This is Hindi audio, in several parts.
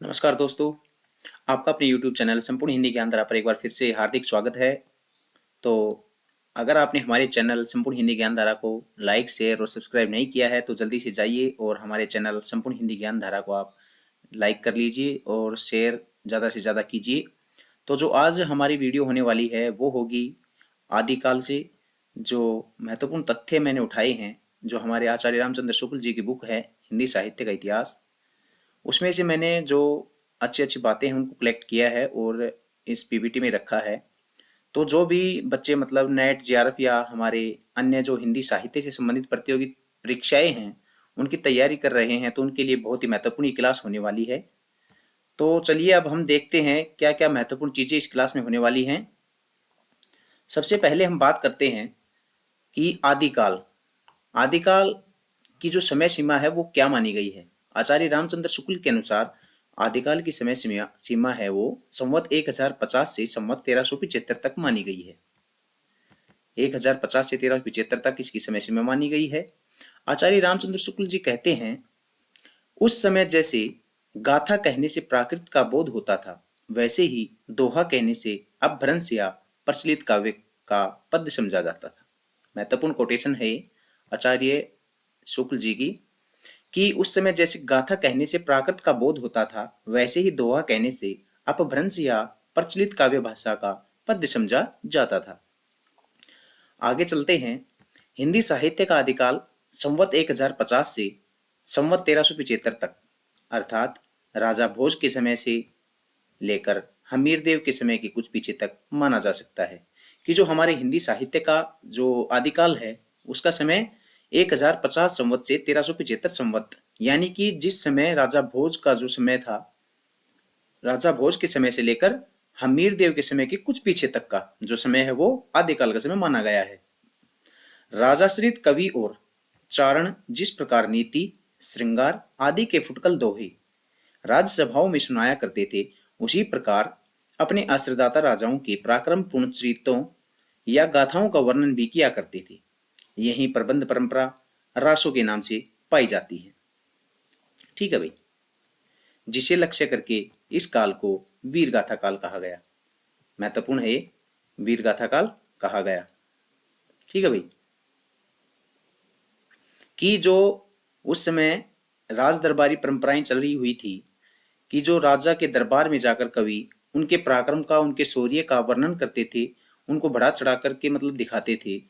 नमस्कार दोस्तों, आपका अपने YouTube चैनल संपूर्ण हिंदी ज्ञान धारा पर एक बार फिर से हार्दिक स्वागत है। तो अगर आपने हमारे चैनल संपूर्ण हिंदी ज्ञान धारा को लाइक, शेयर और सब्सक्राइब नहीं किया है तो जल्दी से जाइए और हमारे चैनल संपूर्ण हिंदी ज्ञान धारा को आप लाइक कर लीजिए और शेयर ज़्यादा से ज़्यादा कीजिए। तो जो आज हमारी वीडियो होने वाली है वो होगी आदिकाल से। जो महत्वपूर्ण तथ्य मैंने उठाए हैं, जो हमारे आचार्य रामचंद्र शुक्ल जी की बुक है हिंदी साहित्य का इतिहास, उसमें से मैंने जो अच्छी अच्छी बातें हैं उनको कलेक्ट किया है और इस पीपीटी में रखा है। तो जो भी बच्चे मतलब नेट जेआरएफ या हमारे अन्य जो हिंदी साहित्य से संबंधित प्रतियोगी परीक्षाएं हैं उनकी तैयारी कर रहे हैं तो उनके लिए बहुत ही महत्वपूर्ण ये क्लास होने वाली है। तो चलिए अब हम देखते हैं क्या क्या महत्वपूर्ण चीज़ें इस क्लास में होने वाली हैं। सबसे पहले हम बात करते हैं कि आदिकाल आदिकाल की जो समय सीमा है वो क्या मानी गई है। आचार्य रामचंद्र शुक्ल के अनुसार आदिकाल की समय सीमा सीमा है वो संवत 1050 से संवत 1375 तक मानी गई है। 1050 से 1375 तक इसकी समय सीमा मानी गई है। आचार्य रामचंद्र शुक्ल जी कहते हैं, उस समय जैसे गाथा कहने से प्राकृत का बोध होता था, वैसे ही दोहा कहने से अपभ्रंश या प्रचलित काव्य का पद्य समझा जाता था। महत्वपूर्ण कोटेशन है आचार्य शुक्ल जी की कि उस समय जैसे गाथा कहने से प्राकृत का बोध होता था, वैसे ही दोहा कहने से अपभ्रंश या प्रचलित काव्य भाषा का पद्य समझा जाता था। आगे चलते हैं। हिंदी साहित्य का आदिकाल संवत 1050 से संवत 1375 तक, अर्थात राजा भोज के समय से लेकर हमीरदेव के समय के कुछ पीछे तक माना जा सकता है कि जो हमारे हिंदी साहित्य का जो आदिकाल है उसका समय 1050 संवत से 1375 संवत, यानी कि जिस समय राजा भोज का जो समय था, राजा भोज के समय से लेकर हमीर देव के समय के कुछ पीछे तक का जो समय है वो आदिकाल का समय माना गया है। राजाश्रित कवि और चारण जिस प्रकार नीति, श्रृंगार आदि के फुटकल दोहे राजसभाओं में सुनाया करते थे, उसी प्रकार अपने आश्रयदाता राजाओं के पराक्रम पूर्ण चरित्रों या गाथाओं का वर्णन भी किया करते थे। यही प्रबंध परंपरा रासों के नाम से पाई जाती है। ठीक है भाई, जिसे लक्ष्य करके इस काल को वीर गाथा काल कहा गया। महत्वपूर्ण है, वीर गाथा काल कहा गया। ठीक है भाई, कि जो उस समय राज दरबारी परंपराएं चल रही हुई थी कि जो राजा के दरबार में जाकर कवि उनके पराक्रम का, उनके शौर्य का वर्णन करते थे, उनको बढ़ा चढ़ा करके मतलब दिखाते थे।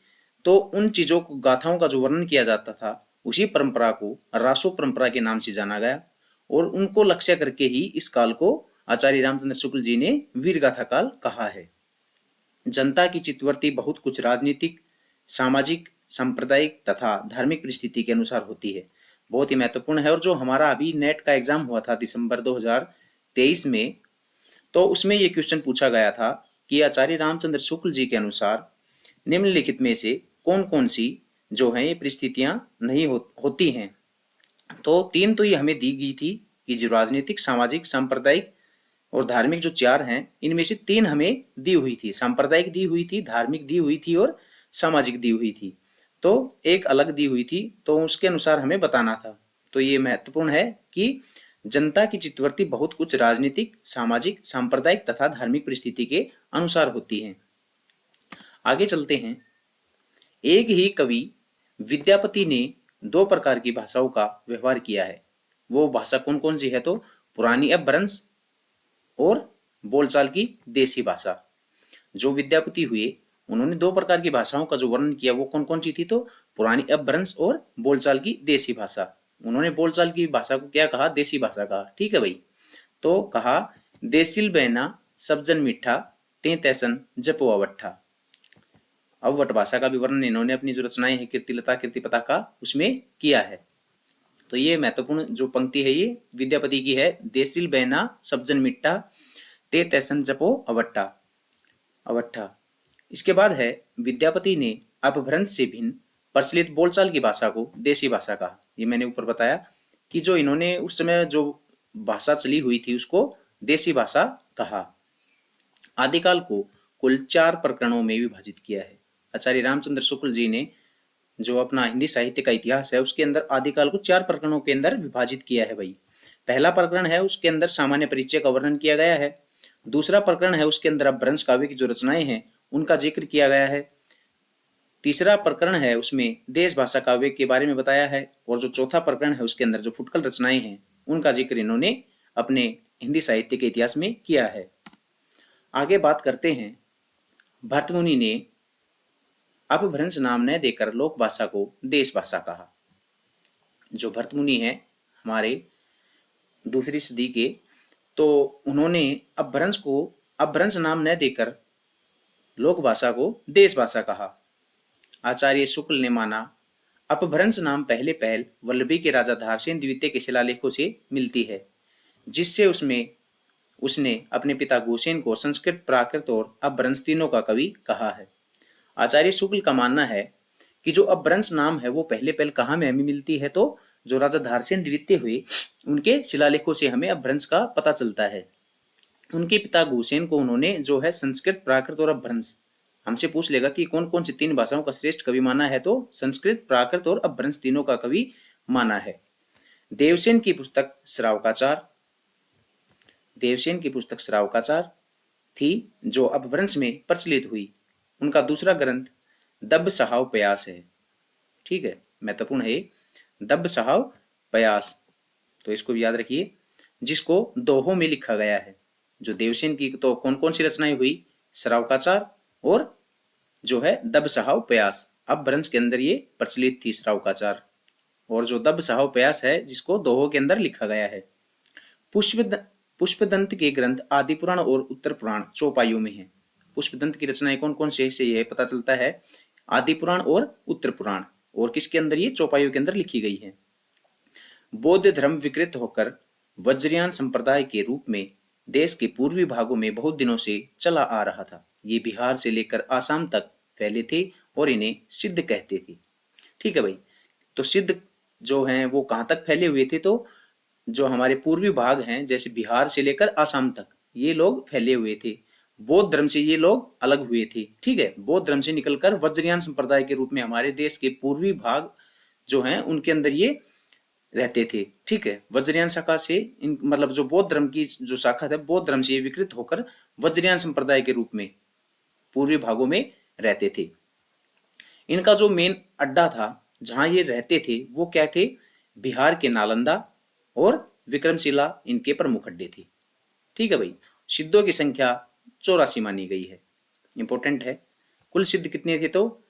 तो उन चीजों को, गाथाओं का जो वर्णन किया जाता था, उसी परंपरा को रासो परंपरा के नाम से जाना गया और उनको लक्ष्य करके ही इस काल को आचार्य रामचंद्र शुक्ल जी ने वीर गाथा काल कहा है। जनता की चित्तवृत्ति बहुत कुछ राजनीतिक, सामाजिक, सांप्रदायिक तथा धार्मिक परिस्थिति के अनुसार होती है। बहुत ही महत्वपूर्ण है। और जो हमारा अभी नेट का एग्जाम हुआ था दिसंबर 2023 में, तो उसमें ये क्वेश्चन पूछा गया था कि आचार्य रामचंद्र शुक्ल जी के अनुसार निम्नलिखित में से कौन कौन सी जो है ये परिस्थितियां नहीं होती हैं। तो तीन तो ये हमें दी गई थी कि जो राजनीतिक, सामाजिक, सांप्रदायिक और धार्मिक जो चार हैं, इनमें से तीन हमें दी हुई थी। सांप्रदायिक दी हुई थी, धार्मिक दी हुई थी और सामाजिक दी हुई थी। तो एक अलग दी हुई थी, तो उसके अनुसार हमें बताना था। तो ये महत्वपूर्ण है कि जनता की चित्तवृत्ति बहुत कुछ राजनीतिक, सामाजिक, सांप्रदायिक तथा धार्मिक परिस्थिति के अनुसार होती है। आगे चलते हैं। एक ही कवि विद्यापति ने दो प्रकार की भाषाओं का व्यवहार किया है। वो भाषा कौन कौन सी है? तो पुरानी अपभ्रंश और बोलचाल की देसी भाषा। जो विद्यापति हुए उन्होंने दो प्रकार की भाषाओं का जो वर्णन किया वो कौन कौन सी थी? तो पुरानी अपभ्रंश और बोलचाल की देसी भाषा। उन्होंने बोलचाल की भाषा को क्या कहा? देसी भाषा कहा। ठीक है भाई, तो कहा देसिल बहना सब्जन मीठा ते तैसन जपो अवट्ठा। अवट भाषा का भी वर्णन इन्होंने अपनी जो रचनाएं हैं कीर्तिलता, कीर्तिपता का, उसमें किया है। तो ये महत्वपूर्ण जो पंक्ति है ये विद्यापति की है। देसिल बहना सब्जन मिट्टा ते तैसन जपो अवट्ठा अवट्ठा। इसके बाद है विद्यापति ने अपभ्रंश से भिन्न प्रचलित बोलचाल की भाषा को देसी भाषा कहा। ये मैंने ऊपर बताया कि जो इन्होंने उस समय जो भाषा चली हुई थी उसको देसी भाषा कहा। आदिकाल को कुल 4 प्रकरणों में विभाजित किया है। आचार्य रामचंद्र शुक्ल जी ने जो अपना हिंदी साहित्य का इतिहास है उसके अंदर आदिकाल को 4 प्रकरणों के अंदर विभाजित किया है भाई। पहला प्रकरण है उसके अंदर सामान्य परिचय का वर्णन किया गया है। दूसरा प्रकरण है उसके अंदर अपभ्रंश काव्य की जो रचनाएं हैं उनका जिक्र किया गया है। तीसरा प्रकरण है उसमें देश भाषा काव्य के बारे में बताया है। और जो चौथा प्रकरण है उसके अंदर जो फुटकल रचनाएं हैं उनका जिक्र इन्होंने अपने हिंदी साहित्य के इतिहास में किया है। आगे बात करते हैं, भरतमुनि ने अपभ्रंश नाम न देकर लोक भाषा को देश भाषा कहा। जो भरतमुनि है हमारे दूसरी सदी के, तो उन्होंने अपभ्रंश नाम न देकर लोक भाषा को देश भाषा कहा। आचार्य शुक्ल ने माना अपभ्रंश नाम पहले पहल वल्लभी के राजा धारसेन द्वितीय के शिलालेखों से मिलती है, जिससे उसने अपने पिता गोसेन को संस्कृत, प्राकृत और अपभ्रंश तीनों का कवि कहा है। आचार्य शुक्ल का मानना है कि जो अपभ्रंश नाम है वो पहले पहल कहाँ में हमें मिलती है, तो जो राजा धारसेन द्वितीय हुए उनके शिलालेखों से हमें अपभ्रंश का पता चलता है। उनके पिता गोसेन को उन्होंने जो है संस्कृत, प्राकृत और अपभ्रंश, हमसे पूछ लेगा कि कौन कौन सी तीन भाषाओं का श्रेष्ठ कवि माना है, तो संस्कृत, प्राकृत और अपभ्रंश तीनों का कवि माना है। देवसेन की पुस्तक श्रावकाचार थी जो अपभ्रंश में प्रचलित हुई। उनका दूसरा ग्रंथ दब्ब सहाव पयास है। ठीक है, महत्वपूर्ण है दब्ब सहाव पयास, तो इसको याद रखिए, जिसको दोहों में लिखा गया है। जो देवसेन की तो कौन कौन सी रचनाएं हुई, श्रावकाचार और जो है दब्ब सहाव पयास। अपभ्रंश के अंदर ये प्रचलित थी श्रावकाचार, और जो दब्ब सहाव पयास है जिसको दोहों के अंदर लिखा गया है। पुष्पदंत के ग्रंथ आदि पुराण और उत्तर पुराण चौपाइयों में है। पुष्पदंत की रचनाएं कौन कौन से यह पता चलता है, आदि पुराण और उत्तर पुराण, और किसके अंदर, ये चौपाइयों के अंदर लिखी गई है। बौद्ध धर्म विकृत होकर वज्रयान संप्रदाय के रूप में देश के पूर्वी भागों में बहुत दिनों से चला आ रहा था। ये बिहार से लेकर आसाम तक फैले थे और इन्हें सिद्ध कहते थे। ठीक है भाई, तो सिद्ध जो हैं वो कहाँ तक फैले हुए थे, तो जो हमारे पूर्वी भाग हैं जैसे बिहार से लेकर आसाम तक ये लोग फैले हुए थे। बौद्ध धर्म से ये लोग अलग हुए थे। ठीक है, बौद्ध धर्म से निकलकर वज्रयान संप्रदाय के रूप में हमारे देश के पूर्वी भाग जो हैं उनके अंदर ये रहते थे। ठीक है, वज्रयान शाखा से मतलब जो बौद्ध धर्म की जो शाखा है, बौद्ध धर्म से ये विकृत होकर वज्रयान संप्रदाय के रूप में पूर्वी भागों में रहते थे। इनका जो मेन अड्डा था जहां ये रहते थे वो क्या थे, बिहार के नालंदा और विक्रमशिला इनके प्रमुख अड्डे थे। ठीक है भाई, सिद्धों की संख्या 84 मानी गई है। इंपॉर्टेंट है, कुल सिद्ध कितने थे, तो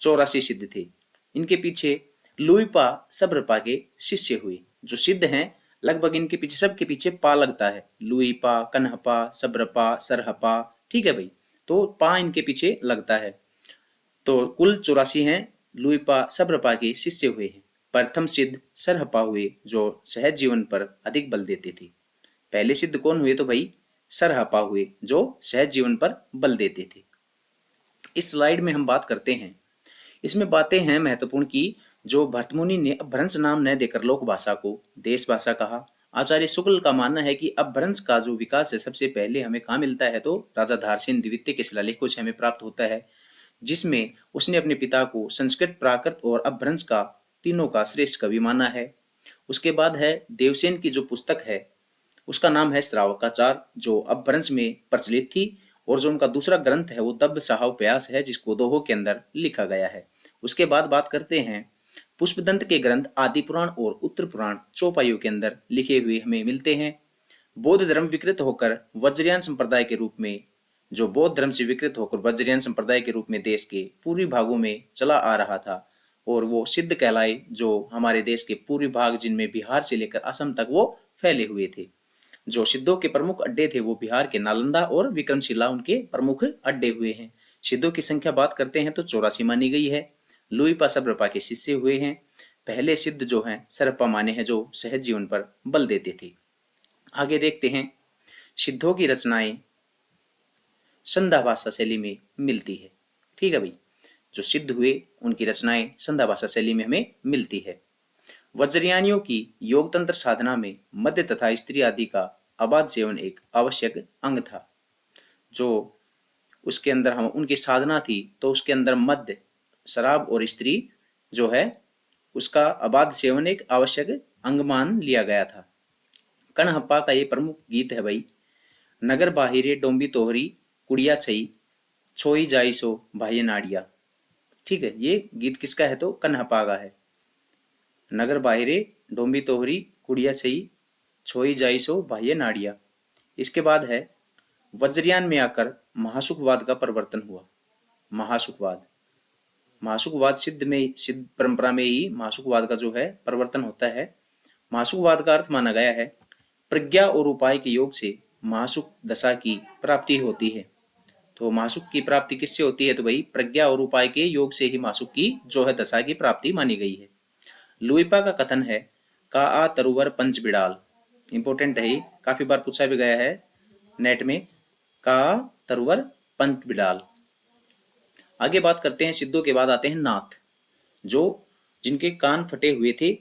84 सिद्ध थे। इनके पीछे लुईपा सब्रपा के शिष्य हुए। जो सिद्ध हैं लगभग इनके पीछे सबके पीछे पा लगता है, लुईपा, कन्हपा, सब्रपा, सरहपा। ठीक है भाई, तो पा इनके पीछे लगता है। तो कुल 84 हैं, लुईपा सब्रपा के शिष्य हुए हैं। प्रथम सिद्ध सरहपा हुए जो सहज जीवन पर अधिक बल देते थे। पहले सिद्ध कौन हुए, तो भाई सरहपा हुए जो सहज जीवन पर बल देते थे। इस स्लाइड में हम बात करते हैं, इसमें बातें हैं महत्वपूर्ण की जो भरतमुनि ने अपभ्रंश नाम न देकर लोक भाषा को देश भाषा कहा। आचार्य शुक्ल का मानना है कि अपभ्रंश का जो विकास है सबसे पहले हमें कहाँ मिलता है, तो राजा धारसेन द्वितीय के शिलालेखों से हमें प्राप्त होता है, जिसमें उसने अपने पिता को संस्कृत, प्राकृत और अपभ्रंश का तीनों का श्रेष्ठ कवि माना है। उसके बाद है देवसेन की जो पुस्तक है उसका नाम है श्रावकाचार जो अपभ्रंश में प्रचलित थी, और जो उनका दूसरा ग्रंथ है वो दब्ब सहाव पयास है जिसको दोहों के अंदर लिखा गया है। उसके बाद बात करते हैं पुष्पदंत के ग्रंथ आदि पुराण और उत्तर पुराण चौपाइयों के अंदर लिखे हुए हमें मिलते हैं। बौद्ध धर्म विकृत होकर वज्रयान संप्रदाय के रूप में, जो बौद्ध धर्म से विकृत होकर वज्रयान संप्रदाय के रूप में देश के पूर्वी भागों में चला आ रहा था, और वो सिद्ध कहलाए जो हमारे देश के पूर्वी भाग जिनमें बिहार से लेकर असम तक वो फैले हुए थे। जो सिद्धों के प्रमुख अड्डे थे वो बिहार के नालंदा और विक्रमशिला उनके प्रमुख अड्डे हुए हैं। सिद्धों की संख्या बात करते हैं तो 84 मानी गई है। लुईपा सब्रपा के शिष्य हुए हैं। पहले सिद्ध जो हैं सरपा माने हैं जो सहज जीवन पर बल देते थे। आगे देखते हैं, सिद्धों की रचनाएं संध्या भाषा शैली में मिलती है। ठीक है भाई, जो सिद्ध हुए उनकी रचनाएं संध्या भाषा शैली में हमें मिलती है। वज्रयानियों की योग तंत्र साधना में मद्य तथा स्त्री आदि का अबाध सेवन एक आवश्यक अंग था। जो उसके अंदर हम उनकी साधना थी तो उसके अंदर मद्य, शराब और स्त्री जो है उसका अबाध सेवन एक आवश्यक अंग मान लिया गया था। कनहप्पा का ये प्रमुख गीत है भाई। नगर बाहिरे डोंबी तोहरी कुड़िया छई, छोई जाई सो भाई नाड़िया। ठीक है, ये गीत किसका है तो कनहप्पा का है। नगर बाहिरे डोंबी तोहरी कुड़िया छई, छोई जाई सो भाई नाड़िया। इसके बाद है वज्रयान में आकर महासुखवाद का परिवर्तन हुआ। महासुखवाद, महासुखवाद सिद्ध परंपरा में ही महासुखवाद का जो है परिवर्तन होता है। महासुखवाद का अर्थ माना गया है प्रज्ञा और उपाय के योग से महासुख दशा की प्राप्ति होती है। तो महासुख की प्राप्ति किससे होती है तो भाई प्रज्ञा और उपाय के योग से ही महासुख की जो है दशा की प्राप्ति मानी गई है। लुइपा का कथन है का आ तरुवर पंच बिड़ाल। इंपॉर्टेंट है, काफी बार पूछा भी गया है नेट में, का तरुवर पंच बिड़ाल। आगे बात करते हैं सिद्धों के बाद आते हैं नाथ, जो जिनके कान फटे हुए थे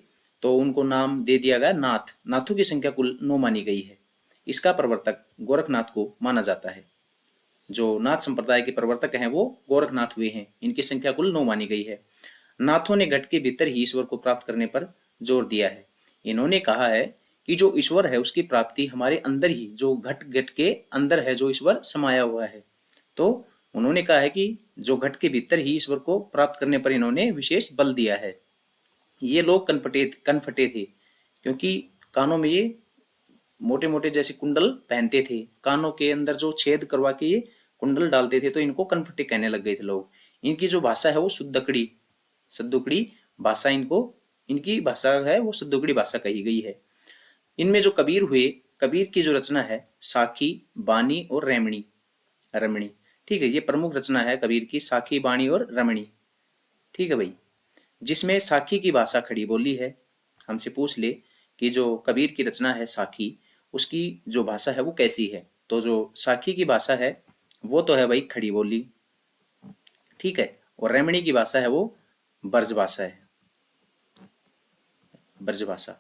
तो उनको नाम दे दिया गया नाथ। नाथों की संख्या कुल 9 मानी गई है। इसका प्रवर्तक गोरखनाथ को माना जाता है। जो नाथ संप्रदाय के प्रवर्तक हैं वो गोरखनाथ हुए हैं। इनकी संख्या कुल 9 मानी गई है। नाथों ने घट के भीतर ही ईश्वर को प्राप्त करने पर जोर दिया है। इन्होंने कहा है कि जो ईश्वर है उसकी प्राप्ति हमारे अंदर ही, जो घट घट के अंदर है जो ईश्वर समाया हुआ है। तो उन्होंने कहा है कि जो घट के भीतर ही ईश्वर को प्राप्त करने पर इन्होंने विशेष बल दिया है। ये लोग कनफटे थे क्योंकि कानों में ये मोटे मोटे जैसे कुंडल पहनते थे, कानों के अंदर जो छेद करवा के ये कुंडल डालते थे, तो इनको कनफटे कहने लग गए थे लोग। इनकी जो भाषा है वो सद्दुकड़ी भाषा, इनकी भाषा है वो सद्दुकड़ी भाषा कही गई है। इनमें जो कबीर हुए, कबीर की जो रचना है साखी, बानी और रमणी। ठीक है, ये प्रमुख रचना है कबीर की, साखी, बानी और रमणी। ठीक है भाई, जिसमें साखी की भाषा खड़ी बोली है। हमसे पूछ ले कि जो कबीर की रचना है साखी, उसकी जो भाषा है वो कैसी है, तो जो साखी की भाषा है वो तो है भाई खड़ी बोली। ठीक है, और रमणी की भाषा है वो ब्रज भाषा है, ब्रज भाषा।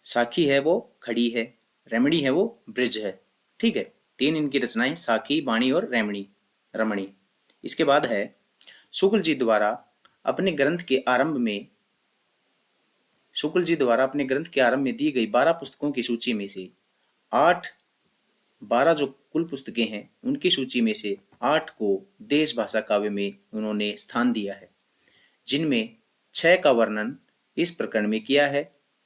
साखी है वो खड़ी है, रमणी है वो ब्रज है। ठीक है, 3 इनकी रचनाएं साखी, बाणी और रमणी। इसके बाद है शुक्ल जी द्वारा अपने ग्रंथ के आरंभ में दी गई 12 पुस्तकों की सूची में से 12 जो कुल पुस्तकें हैं उनकी सूची में से 8 को देश भाषा काव्य में उन्होंने स्थान दिया है, जिनमें 6 का वर्णन इस प्रकरण में किया है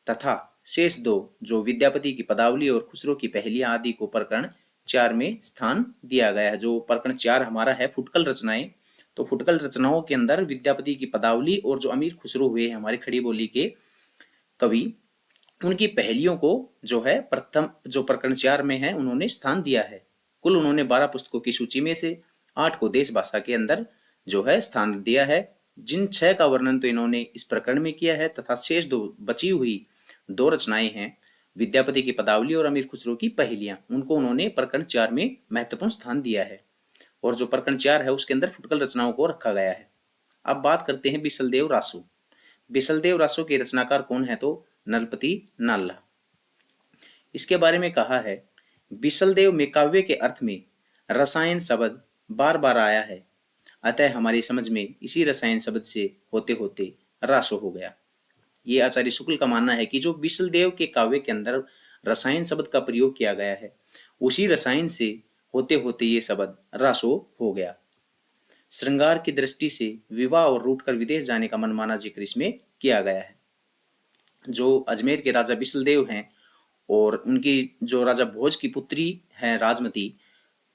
तथा शेष 2 जो विद्यापति की पदावली और खुसरो की पहेलियां आदि को प्रकरण 4 में स्थान दिया गया है। जो प्रकरण 4 हमारा है फुटकल रचनाएं, तो फुटकल रचनाओं के अंदर विद्यापति की पदावली और जो अमीर खुसरो हुए हैं हमारे खड़ी बोली के कवि, उनकी पहेलियों को जो है प्रथम जो प्रकरण 4 में है उन्होंने स्थान दिया है। कुल उन्होंने 12 पुस्तकों की सूची में से 8 को देश भाषा के अंदर जो है स्थान दिया है, जिन 6 का वर्णन तो इन्होंने इस प्रकरण में किया है तथा शेष 2 बची हुई 2 रचनाएं हैं विद्यापति की पदावली और अमीर खुसरो की पहेलियां, उनको उन्होंने प्रकरण 4 में महत्वपूर्ण स्थान दिया है। और जो प्रकरण 4 है उसके अंदर फुटकल रचनाओं को रखा गया है। अब बात करते हैं बिसलदेव रासो। बिसलदेव रासो के रचनाकार कौन है तो नरपति नाल्ला। इसके बारे में कहा है बिसलदेव में काव्य के अर्थ में रसायन शब्द बार बार आया है, अतः हमारी समझ में इसी रसायन शब्द से होते होते रासो हो गया। ये आचार्य शुक्ल का मानना है कि जो बिसलदेव के काव्य के अंदर रसायन शब्द का प्रयोग किया गया है उसी रसायन से होते होते ये शब्द रासो हो गया। श्रृंगार की दृष्टि से विवाह और रूठ कर विदेश जाने का मनमाना जिक्र इसमें किया गया है। जो अजमेर के राजा बिसलदेव हैं और उनकी जो राजा भोज की पुत्री हैं राजमती,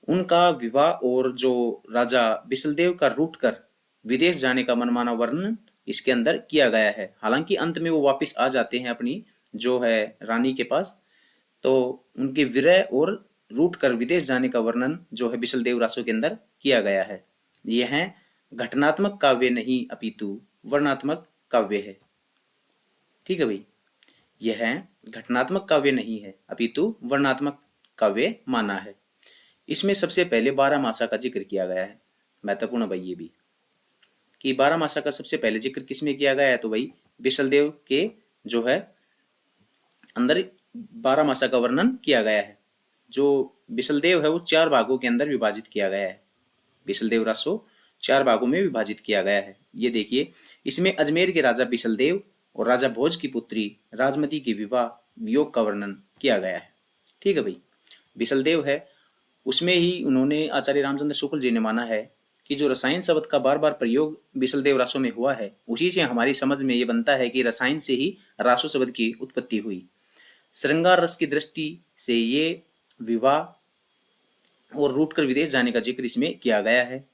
उनका विवाह और जो राजा बिसलदेव का रूठ कर विदेश जाने का मनमाना वर्णन इसके अंदर किया गया है। हालांकि अंत में वो वापस आ जाते हैं अपनी जो है रानी के पास, तो उनके विरह और रूठ कर विदेश जाने का वर्णन जो है बिसलदेव रासो के अंदर किया गया है। यह घटनात्मक काव्य नहीं अपितु वर्णात्मक काव्य है। ठीक है भाई, यह घटनात्मक काव्य नहीं है अपितु वर्णात्मक काव्य माना है। इसमें सबसे पहले 12 मासा का जिक्र किया गया है। महत्वपूर्ण भाई ये भी कि 12 मासा का सबसे पहले जिक्र किसमें किया गया है तो भाई बिसलदेव के जो है अंदर 12 मासा का वर्णन किया गया है। जो बिसलदेव है वो 4 भागों के अंदर विभाजित किया गया है। बिसलदेव रासो 4 भागों में विभाजित किया गया है। ये देखिए, इसमें अजमेर के राजा बिसलदेव और राजा भोज की पुत्री राजमती के विवाह वियोग का वर्णन किया गया है। ठीक है भाई। बिसलदेव है, उसमें ही उन्होंने आचार्य रामचंद्र शुक्ल जी ने माना है कि जो रसायन शब्द का बार बार प्रयोग बिसलदेव रासो में हुआ है, उसी से हमारी समझ में ये बनता है कि रसायन से ही रासो शब्द की उत्पत्ति हुई। श्रृंगार रस की दृष्टि से ये विवाह और रूट कर विदेश जाने का जिक्र इसमें किया गया है।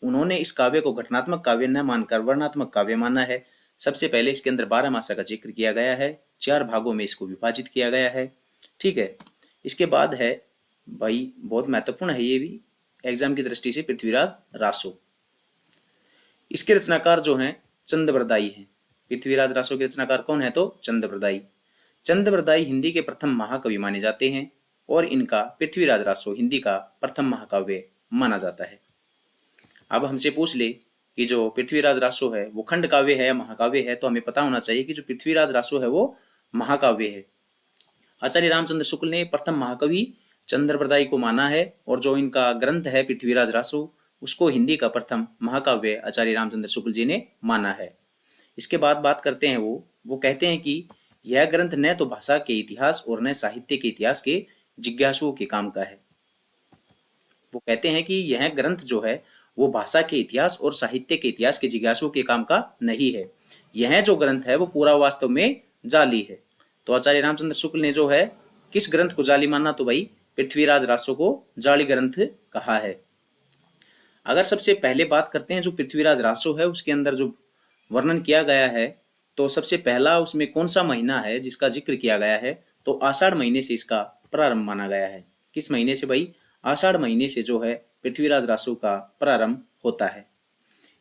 उन्होंने इस काव्य को घटनात्मक काव्य न मानकर वर्णात्मक काव्य माना है। सबसे पहले इसके अंदर 12 मासा का जिक्र किया गया है, 4 भागों में इसको विभाजित किया गया है। ठीक है। इसके बाद है भाई, बहुत महत्वपूर्ण है ये भी एग्जाम की दृष्टि से, पृथ्वीराज रासो। इसके रचनाकार जो हैं चंद्रबरदाई हैं। पृथ्वीराज रासो के रचनाकार कौन है? तो चंद्रबरदाई। चंद्रबरदाई हिंदी के प्रथम महाकवि माने जाते हैं और इनका पृथ्वीराज रासो हिंदी का प्रथम महाकाव्य माना जाता है। अब हमसे पूछ ले कि जो पृथ्वीराज रासो है वो खंड काव्य है या महाकाव्य है, तो हमें पता होना चाहिए कि जो पृथ्वीराज रासो है वो महाकाव्य है। आचार्य रामचंद्र शुक्ल ने प्रथम महाकवि चंद्रबरदाई को माना है और जो इनका ग्रंथ है पृथ्वीराज रासो, उसको हिंदी का प्रथम महाकाव्य आचार्य रामचंद्र शुक्ल जी ने माना है। इसके बाद बात करते हैं वो कहते हैं कि यह ग्रंथ न तो भाषा के इतिहास और न साहित्य के इतिहास के जिज्ञासुओं के काम का है। वो कहते हैं कि यह ग्रंथ जो है वो भाषा के इतिहास और साहित्य के इतिहास के जिज्ञासुओं के काम का नहीं है। यह जो ग्रंथ है वो पूरा वास्तव में जाली है। तो आचार्य रामचंद्र शुक्ल ने जो है किस ग्रंथ को जाली माना? तो भाई पृथ्वीराज रासो को जाली ग्रंथ कहा है। अगर सबसे पहले बात करते हैं जो पृथ्वीराज रासो है उसके अंदर जो वर्णन किया गया है, तो सबसे पहला उसमें कौन सा महीना है जिसका जिक्र किया गया है? तो आषाढ़ महीने से इसका प्रारंभ माना गया है। किस महीने से भाई? आषाढ़ महीने से जो है पृथ्वीराज रासो का प्रारंभ होता है।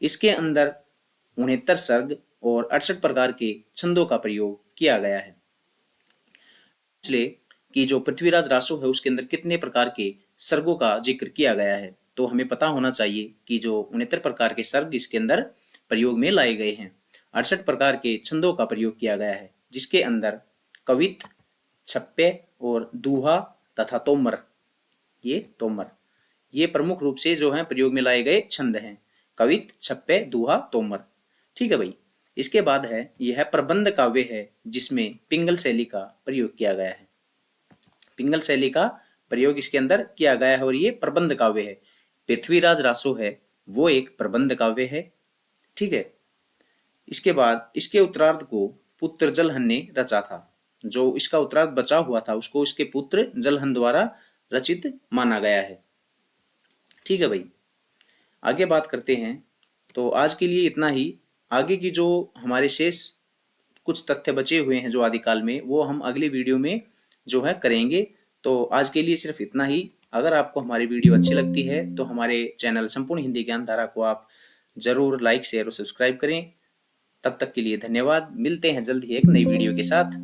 इसके अंदर 69 सर्ग और 68 प्रकार के छंदों का प्रयोग किया गया है। इसलिए कि जो पृथ्वीराज रासो है उसके अंदर कितने प्रकार के सर्गों का जिक्र किया गया है, तो हमें पता होना चाहिए कि जो 69 प्रकार के सर्ग इसके अंदर प्रयोग में लाए गए हैं। 68 प्रकार के छंदों का प्रयोग किया गया है, जिसके अंदर कवित, छप्पे और दूहा तथा तोमर, ये प्रमुख रूप से जो है प्रयोग में लाए गए छंद हैं। कवित, छप्पे, दूहा, तोमर। ठीक है भाई। इसके बाद है यह प्रबंध काव्य है जिसमें पिंगल शैली का प्रयोग किया गया है। पिंगल शैली का प्रयोग इसके अंदर किया गया है और ये प्रबंध काव्य है। पृथ्वीराज रासो है वो एक प्रबंध काव्य है। ठीक है। इसके बाद इसके उत्तरार्ध को पुत्र जलहन ने रचा था। जो इसका उत्तरार्ध बचा हुआ था उसको इसके पुत्र जलहन द्वारा रचित माना गया है। ठीक है भाई। आगे बात करते हैं। तो आज के लिए इतना ही। आगे की जो हमारे शेष कुछ तथ्य बचे हुए हैं जो आदिकाल में, वो हम अगली वीडियो में जो है करेंगे। तो आज के लिए सिर्फ इतना ही। अगर आपको हमारी वीडियो अच्छी लगती है तो हमारे चैनल संपूर्ण हिंदी ज्ञान धारा को आप जरूर लाइक, शेयर और सब्सक्राइब करें। तब तक के लिए धन्यवाद। मिलते हैं जल्द ही एक नई वीडियो के साथ।